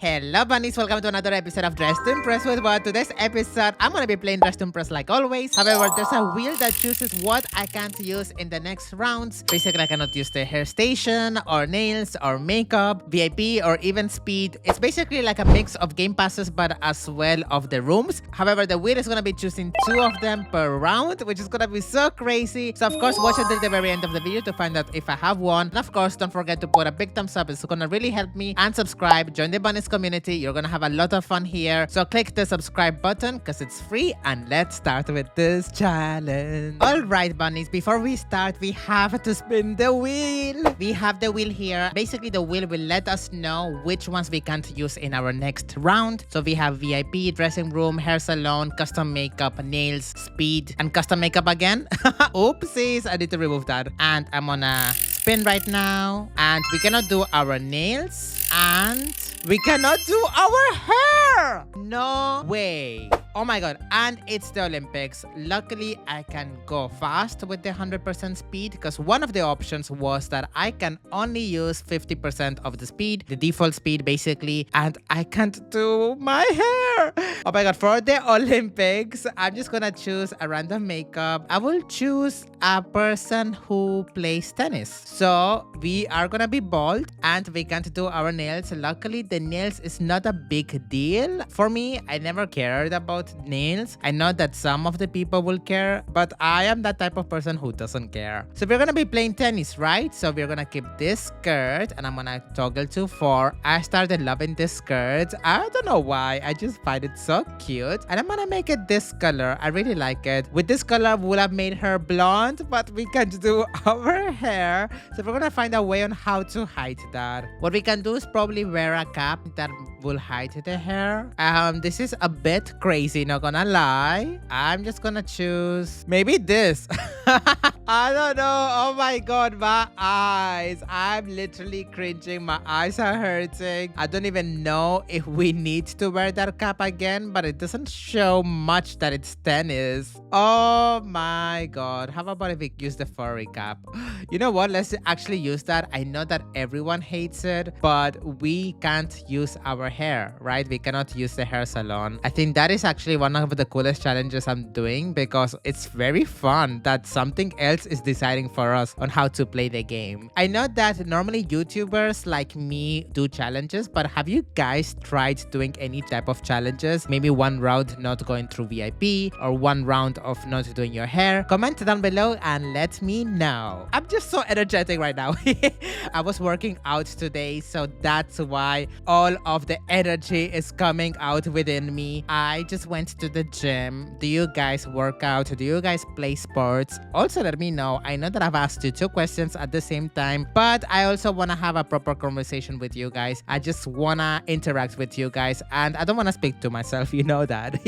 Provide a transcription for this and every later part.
Hello bunnies, welcome to another episode of Dress to Impress with What. Today's episode, I'm gonna be playing Dress to Impress like always. However, there's a wheel that chooses what I can't use in the next rounds. Basically, I cannot use the hair station, or nails, or makeup, VIP, or even speed. It's basically like a mix of game passes, but as well of the rooms. However, the wheel is gonna be choosing 2 of them per round, which is gonna be so crazy. So of course, watch until the very end of the video to find out if I have won. And of course, don't forget to put a big thumbs up. It's gonna really help me. And subscribe, join the bunnies community. You're gonna have a lot of fun here, so click the subscribe button because it's free, and let's start with this challenge. All right bunnies, before we start, we have to spin the wheel. We have the wheel here. Basically, the wheel will let us know which ones we can't use in our next round. So we have VIP, dressing room, hair salon, custom makeup, nails, speed, and custom makeup again. Oopsies, I need to remove that. And I'm gonna spin right now, and we cannot do our nails, and we cannot do our hair. No way. Oh my god. And it's the Olympics. Luckily, I can go fast with the 100% speed because one of the options was that I can only use 50% of the speed, the default speed basically, and I can't do my hair. Oh my god. For the Olympics, I'm just gonna choose a random makeup. I will choose a person who plays tennis. So we are gonna be bald and we can't do our nails. Luckily, the nails is not a big deal. For me, I never cared about nails. I know that some of the people will care, but I am that type of person who doesn't care. So we're gonna be playing tennis, right? So we're gonna keep this skirt and I'm gonna toggle to 4. I started loving this skirt. I don't know why. I just find it so cute. And I'm gonna make it this color. I really like it. With this color, we would have made her blonde, but we can't do our hair. So we're gonna find a way on how to hide that. What we can do is probably wear a cap that will hide the hair. This is a bit crazy, not gonna lie. I'm just gonna choose maybe this. I don't know. Oh my god, my eyes. I'm literally cringing. My eyes are hurting. I don't even know if we need to wear that cap again, but it doesn't show much that it's tennis. Oh my god. How about if we use the furry cap? You know what? Let's actually use that. I know that everyone hates it, but we can't use our hair, right? We cannot use the hair salon. I think that is actually one of the coolest challenges I'm doing because it's very fun that something else is deciding for us on how to play the game. I know that normally YouTubers like me do challenges, but have you guys tried doing any type of challenges? Maybe one round not going through VIP or one round of not doing your hair? Comment down below and let me know. I'm just so energetic right now. I was working out today, so that's why all of the energy is coming out within me. I just went to the gym. Do you guys work out? Do you guys play sports? Also let me know. I know that I've asked you 2 questions at the same time, but I also want to have a proper conversation with you guys. I just want to interact with you guys and I don't want to speak to myself, you know that.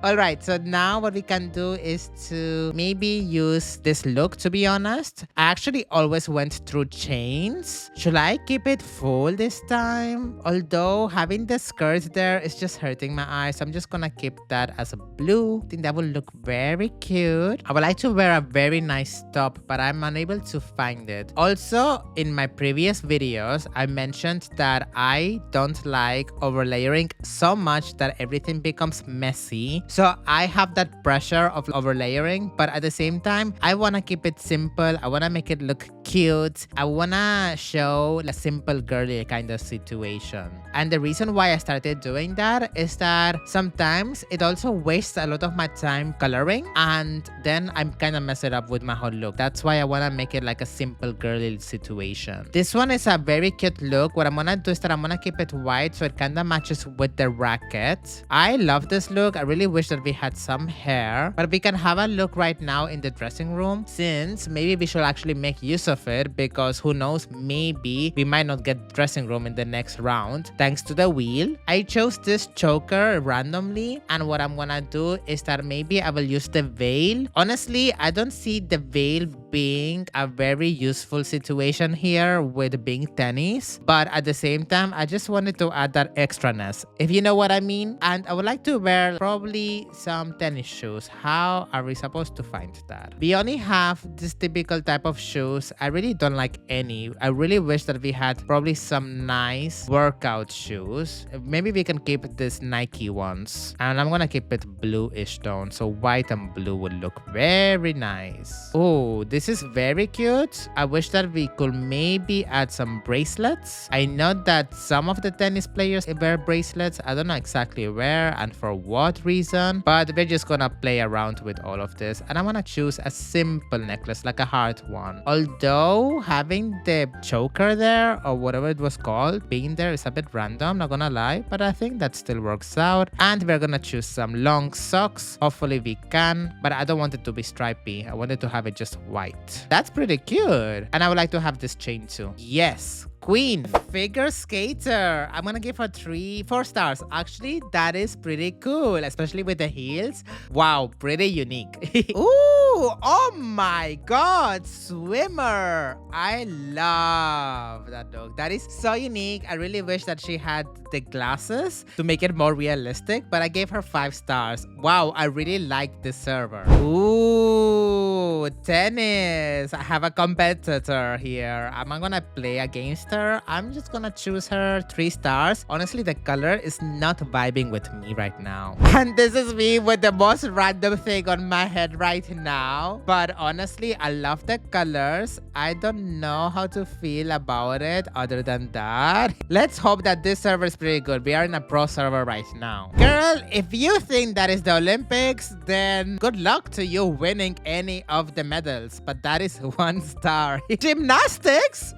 Alright, so now what we can do is to maybe use this look. To be honest, I actually always went through chains. Should I keep it full this time? Although having the skirt there is just hurting my eyes, so I'm just gonna keep that as a blue. I think that will look very cute. I would like to wear a very nice top, but I'm unable to find it. Also, in my previous videos, I mentioned that I don't like overlayering so much that everything becomes messy. So I have that pressure of overlayering, but at the same time, I want to keep it simple. I want to make it look cute. I want to show a simple girly kind of situation. And the reason why I started doing that is that sometimes it also wastes a lot of my time coloring and then I'm kind of mess it up with my whole look. That's why I want to make it like a simple girly situation. This one is a very cute look. What I'm gonna do is that I'm gonna keep it white so it kind of matches with the racket. I love this look. I really wish that we had some hair, but we can have a look right now in the dressing room since maybe we should actually make use of it because who knows, maybe we might not get dressing room in the next round thanks to the wheel. I chose this choker randomly and what I'm gonna do is that maybe I will use the veil. Honestly, I don't see see the veil being a very useful situation here with being tennis, but at the same time, I just wanted to add that extraness, if you know what I mean. And I would like to wear probably some tennis shoes. How are we supposed to find that? We only have this typical type of shoes. I really don't like any. I really wish that we had probably some nice workout shoes. Maybe we can keep this Nike ones, and I'm gonna keep it bluish tone, so white and blue would look very nice. Oh, this is very cute. I wish that we could maybe add some bracelets. I know that some of the tennis players wear bracelets. I don't know exactly where and for what reason, but we're just gonna play around with all of this, and I'm gonna choose a simple necklace, like a heart one. Although having the choker there, or whatever it was called, being there is a bit random, not gonna lie, but I think that still works out. And we're gonna choose some long socks. Hopefully we can, but I don't want it to be stripy. I wanted to have it just white. That's pretty cute. And I would like to have this chain too. Yes. Queen, figure skater. I'm gonna give her 4 stars. Actually, that is pretty cool, especially with the heels. Wow, pretty unique. Ooh, oh my god, swimmer. I love that look. That is so unique. I really wish that she had the glasses to make it more realistic, but I gave her 5 stars. Wow, I really like this server. Ooh, tennis. I have a competitor here. Am I gonna play against her? I'm just gonna choose her 3 stars. Honestly, the color is not vibing with me right now. And this is me with the most random thing on my head right now. But honestly, I love the colors. I don't know how to feel about it other than that. Let's hope that this server is pretty good. We are in a pro server right now. Girl, if you think that is the Olympics, then good luck to you winning any of the medals. But that is 1 star. Gymnastics?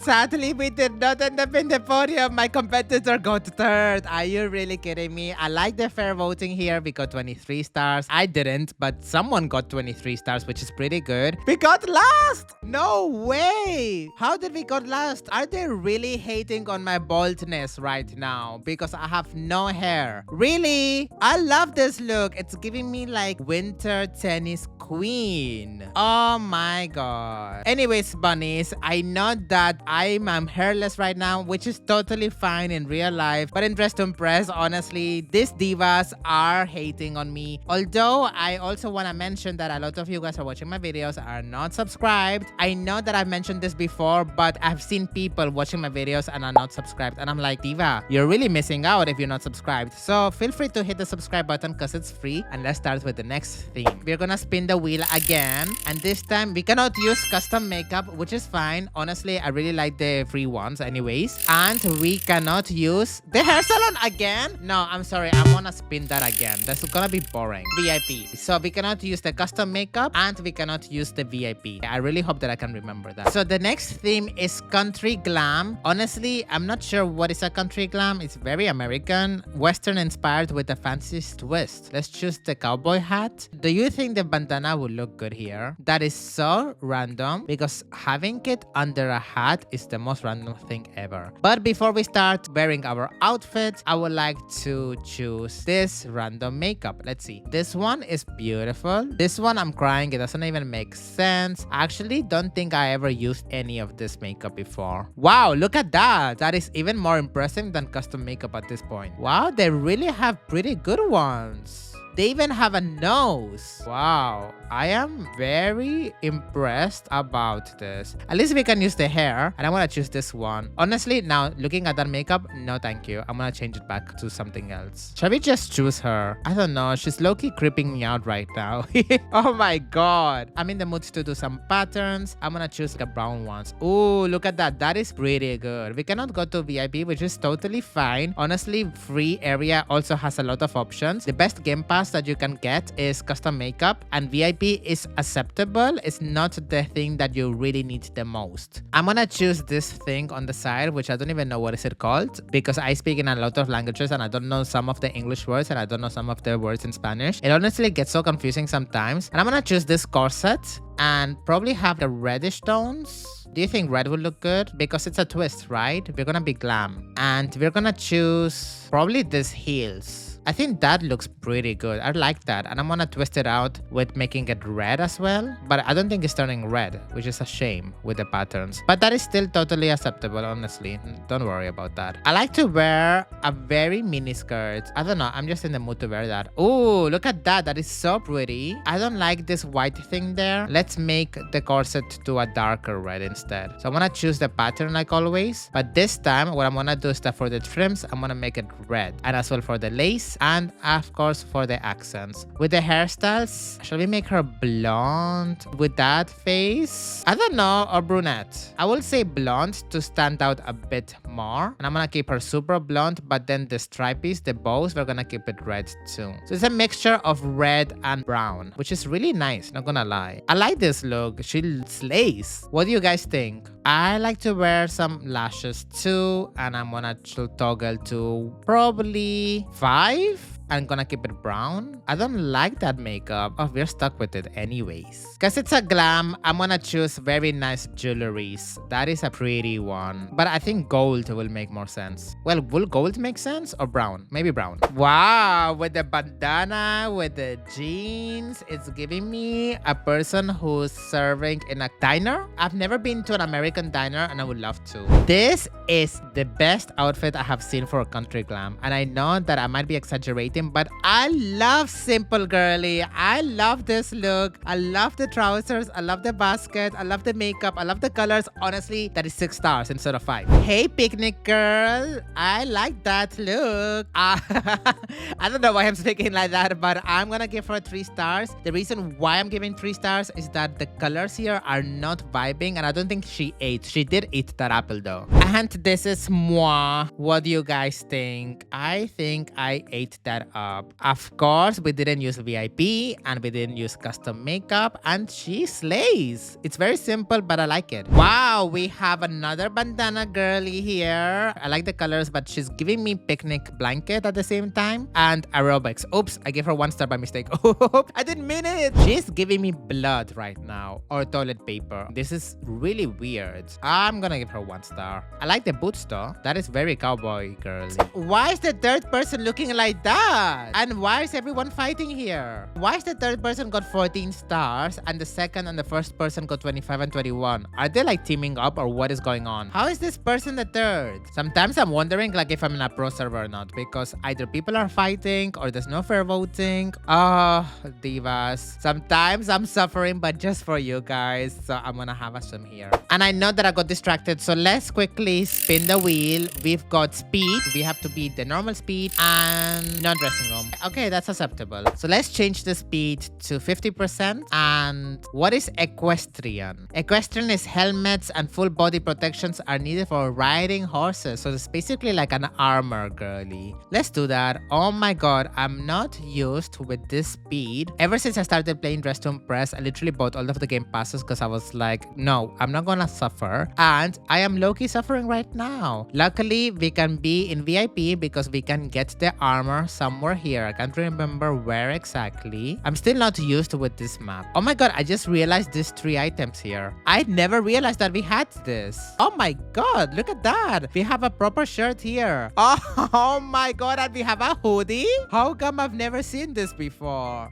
Sadly, we did not end up in the podium. My competitor got 3rd. Are you really kidding me? I like the fair voting here. We got 23 stars. I didn't, but someone got 23 stars, which is pretty good. We got last! No way! How did we got last? Are they really hating on my baldness right now? Because I have no hair. Really? I love this look. It's giving me like winter tennis queen. Oh my god. Anyways, bunnies, I know that I'm hairless right now, which is totally fine in real life, but in Dress to Impress, honestly, these divas are hating on me. Although I also want to mention that a lot of you guys are watching my videos are not subscribed. I know that I've mentioned this before, but I've seen people watching my videos and are not subscribed, and I'm like, diva, you're really missing out if you're not subscribed. So feel free to hit the subscribe button because it's free. And let's start with the next theme. We're gonna spin the wheel again, and this time we cannot use custom makeup, which is fine. Honestly, I really like the free ones anyways. And we cannot use the hair salon again. No, I'm sorry, I'm gonna spin that again. That's gonna be boring. VIP. So we cannot use the custom makeup and we cannot use the VIP. I really hope that I can remember that. So the next theme is country glam. Honestly, I'm not sure what is a country glam. It's very American, Western inspired with a fancy twist. Let's choose the cowboy hat. Do you think the bandana would look good here? That is so random because having it under a hat is the most random thing ever. But before we start wearing our outfits, I would like to choose this random makeup. Let's see. This one is beautiful. This one, I'm crying. It doesn't even make sense. I actually don't think I ever used any of this makeup before. Wow, look at that. That is even more impressive than custom makeup at this point. Wow, they really have pretty good ones. They even have a nose. Wow, I am very impressed about this. At least we can use the hair, and I want to choose this one. Honestly, now looking at that makeup, no thank you. I'm gonna change it back to something else. Shall we just choose her? I don't know, she's low-key creeping me out right now. Oh my god. I'm in the mood to do some patterns. I'm gonna choose the brown ones. Ooh, look at that. That is pretty good. We cannot go to VIP, which is totally fine. Honestly, free area also has a lot of options. The best game pass that you can get is custom makeup, and VIP is acceptable. It's not the thing that you really need the most. I'm gonna choose this thing on the side, which I don't even know what is it called, because I speak in a lot of languages and I don't know some of the English words and I don't know some of the words in Spanish. It honestly gets so confusing sometimes. And I'm gonna choose this corset and probably have the reddish tones. Do you think red would look good? Because it's a twist, right? We're gonna be glam. And we're gonna choose probably these heels. I think that looks pretty good. I like that. And I'm gonna twist it out with making it red as well. But I don't think it's turning red, which is a shame with the patterns. But that is still totally acceptable, honestly. Don't worry about that. I like to wear a very mini skirt. I don't know. I'm just in the mood to wear that. Oh, look at that. That is so pretty. I don't like this white thing there. Let's make the corset to a darker red instead. So I'm gonna choose the pattern like always. But this time, what I'm gonna do is that for the trims, I'm gonna make it red. And as well for the lace and of course for the accents. With the hairstyles, shall we make her blonde with that face? I don't know, or brunette. I will say blonde to stand out a bit more. And I'm gonna keep her super blonde, but then the stripies, the bows, we're gonna keep it red too. So it's a mixture of red and brown, which is really nice, not gonna lie. I like this look. She slays. What do you guys think? I like to wear some lashes too, and I'm gonna toggle to probably 5. I'm gonna keep it brown. I don't like that makeup. Oh, we're stuck with it anyways. Because it's a glam, I'm gonna choose very nice jewelries. That is a pretty one. But I think gold will make more sense. Well, will gold make sense or brown? Maybe brown. Wow, with the bandana, with the jeans, it's giving me a person who's serving in a diner. I've never been to an American diner and I would love to. This is the best outfit I have seen for a country glam. And I know that I might be exaggerating, but I love simple girly. I love this look. I love the trousers. I love the basket. I love the makeup. I love the colors. Honestly, that is 6 stars instead of 5. Hey, picnic girl. I like that look. I don't know why I'm speaking like that, but I'm gonna give her 3 stars. The reason why I'm giving 3 stars is that the colors here are not vibing, and I don't think she ate. She did eat that apple though. And this is moi. What do you guys think? I think I ate that up. Of course, we didn't use VIP and we didn't use custom makeup, and she slays. It's very simple, but I like it. Wow, we have another bandana girly here. I like the colors, but she's giving me picnic blanket at the same time and aerobics. Oops, I gave her 1 star by mistake. Oops, I didn't mean it. She's giving me blood right now, or toilet paper. This is really weird. I'm gonna give her 1 star. I like the boots though. That is very cowboy girly. Why is the third person looking like that? And why is everyone fighting here? Why is the third person got 14 stars and the second and the first person got 25 and 21? Are they like teaming up or what is going on? How is this person the third? Sometimes I'm wondering like if I'm in a pro server or not, because either people are fighting or there's no fair voting. Oh, divas. Sometimes I'm suffering, but just for you guys. So I'm gonna have a swim here. And I know that I got distracted, so let's quickly spin the wheel. We've got speed. We have to beat the normal speed and no dressing room. Okay, that's acceptable. So let's change the speed to 50%. And what is equestrian? Equestrian is helmets and full body protections are needed for riding horses. So it's basically like an armor girly. Let's do that. Oh my god, I'm not used with this speed. Ever since I started playing Dress to Impress, I literally bought all of the game passes because I was like, no, I'm not gonna suffer. And I am low-key suffering right now. Luckily, we can be in VIP because we can get the armor somewhere here. I can't remember where exactly. I'm still not used with this map. Oh my god, I just realized these 3 items here. I never realized that we had this. Oh my god, look at that. We have a proper shirt here. Oh my god, and we have a hoodie? How come I've never seen this before?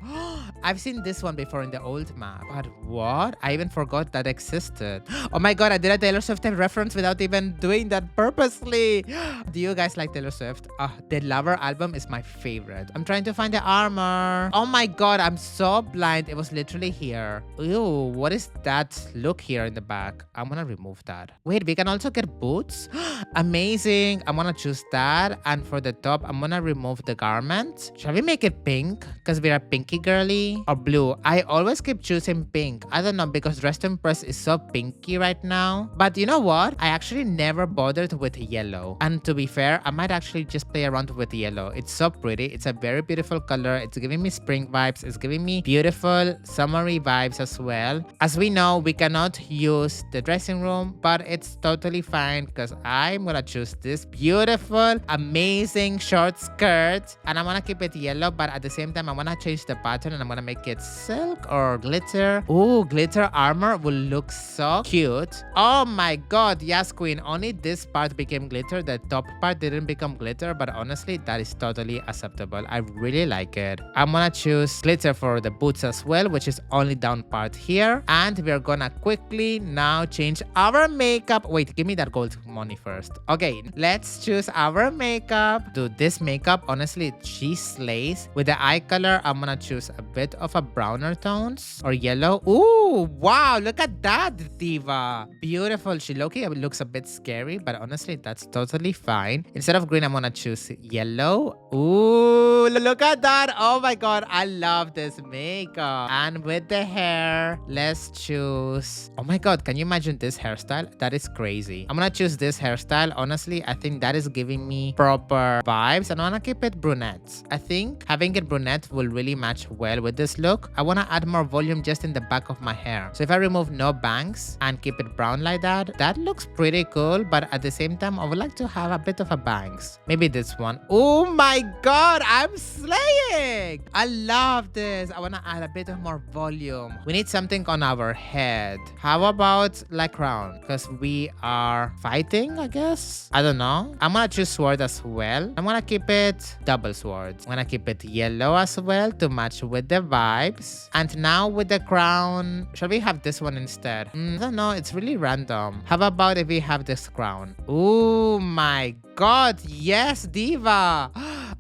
I've seen this one before in the old map. But what? I even forgot that existed. Oh my god, I did a Taylor Swift reference without even doing that purposely. Do you guys like Taylor Swift? The Lover album is my favorite. I'm trying to find the armor. Oh my god, I'm so blind. It was literally here. Ew, what is that look here in the back? I'm gonna remove that. Wait, we can also get boots? Amazing. I'm gonna choose that. And for the top, I'm gonna remove the garment. Shall we make it pink? Because we are pinky girly. Or blue. I always keep choosing pink. I don't know, because Dress to Impress is so pinky right now. But you know what? I actually never bothered with yellow. And to be fair, I might actually just play around with yellow. It's so pretty. It's a very beautiful color. It's giving me spring vibes. It's giving me beautiful summery vibes as well. As we know, we cannot use the dressing room, but it's totally fine because I'm gonna choose this beautiful, amazing short skirt. And I'm gonna keep it yellow, but at the same time, I wanna change the pattern and I'm gonna make it silk or glitter. Ooh, glitter armor will look so cute. Oh my god, yes, queen. only this part became glitter. The top part didn't become glitter, but honestly, that is totally acceptable. I really like it. I'm gonna choose glitter for the boots as well, which is only down part here. And we're gonna quickly now change our makeup. Wait, give me that gold money first. Okay, let's choose our makeup. Do this makeup, honestly, she slays. With the eye color, I'm gonna choose a bit of a browner tones or yellow. Ooh, wow, look at that, diva. Beautiful. She low-key looks a bit scary, but honestly, that's totally fine. Instead of green, I'm gonna choose yellow. Ooh, look at that. Oh my god, I love this makeup. And with the hair, let's choose... Oh my god, can you imagine this hairstyle? That is crazy. I'm gonna choose this hairstyle. Honestly, I think that is giving me proper vibes, and I wanna keep it brunette. I think having it brunette will really match well with this look. I wanna add more volume just in the back of my hair. So if I remove no bangs and keep it brown like that, that looks pretty cool, but at the same time, I would like to have a bit of a bangs. Maybe this one. Oh my god, I'm slaying! I love this. I wanna add a bit of more volume. We need something on our head. How about like crown? Because we are fighting, I guess. I don't know. I'm gonna choose sword as well. I'm gonna keep it double sword. I'm gonna keep it yellow as well to match with the vibes. And now with the crown, shall we have this one instead? I don't know. It's really random. How about if we have this crown? Oh my god. Yes, diva.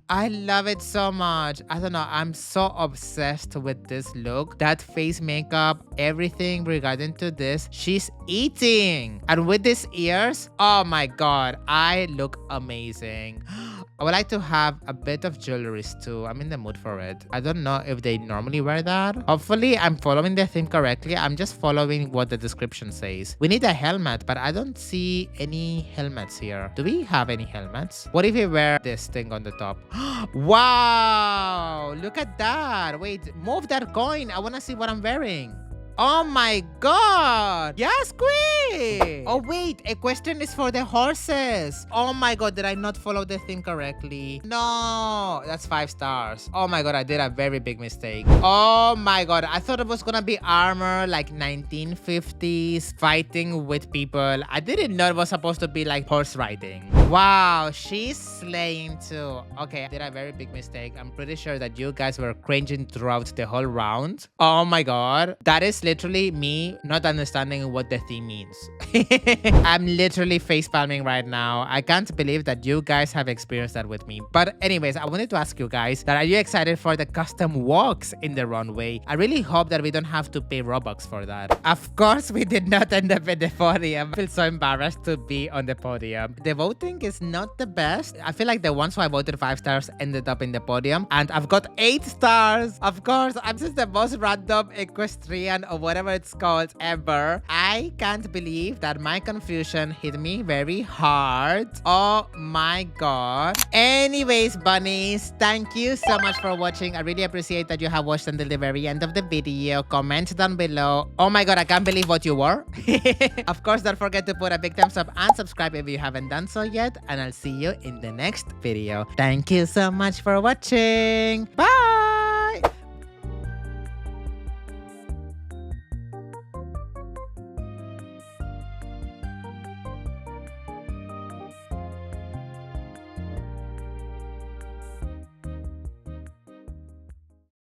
I love it so much. I don't know. I'm so obsessed with this look. That face makeup, everything regarding to this. She's eating. And with these ears, oh my god, I look amazing. I would like to have a bit of jewelry too. I'm in the mood for it. I don't know if they normally wear that. Hopefully, I'm following the theme correctly. I'm just following what the description says. We need a helmet, but I don't see any helmets here. Do we have any helmets? What if we wear this thing on the top? Wow! Look at that. Wait, move that coin. I want to see what I'm wearing. Oh my god! Yes, queen! Oh wait, equestrian is for the horses. Oh my god, did I not follow the thing correctly? No, that's 5 stars. Oh my god, I did a very big mistake. Oh my god, I thought it was gonna be armor like 1950s fighting with people. I didn't know it was supposed to be like horse riding. Wow, she's slaying too. Okay, I did a very big mistake. I'm pretty sure that you guys were cringing throughout the whole round. Oh my god, that is literally me not understanding what the theme means. I'm literally face palming right now. I can't believe that you guys have experienced that with me. But anyways, I wanted to ask you guys that are you excited for the custom walks in the runway? I really hope that we don't have to pay Robux for that. Of course, we did not end up in the podium. I feel so embarrassed to be on the podium. The voting is not the best. I feel like the ones who I voted 5 stars ended up in the podium, and I've got 8 stars. Of course, I'm just the most random equestrian or whatever it's called ever. I can't believe that my confusion hit me very hard. Oh my god. Anyways, bunnies, thank you so much for watching. I really appreciate that you have watched until the very end of the video. Comment down below. Oh my god, I can't believe what you wore. Of course, don't forget to put a big thumbs up and subscribe if you haven't done so yet. And I'll see you in the next video. Thank you so much for watching. Bye!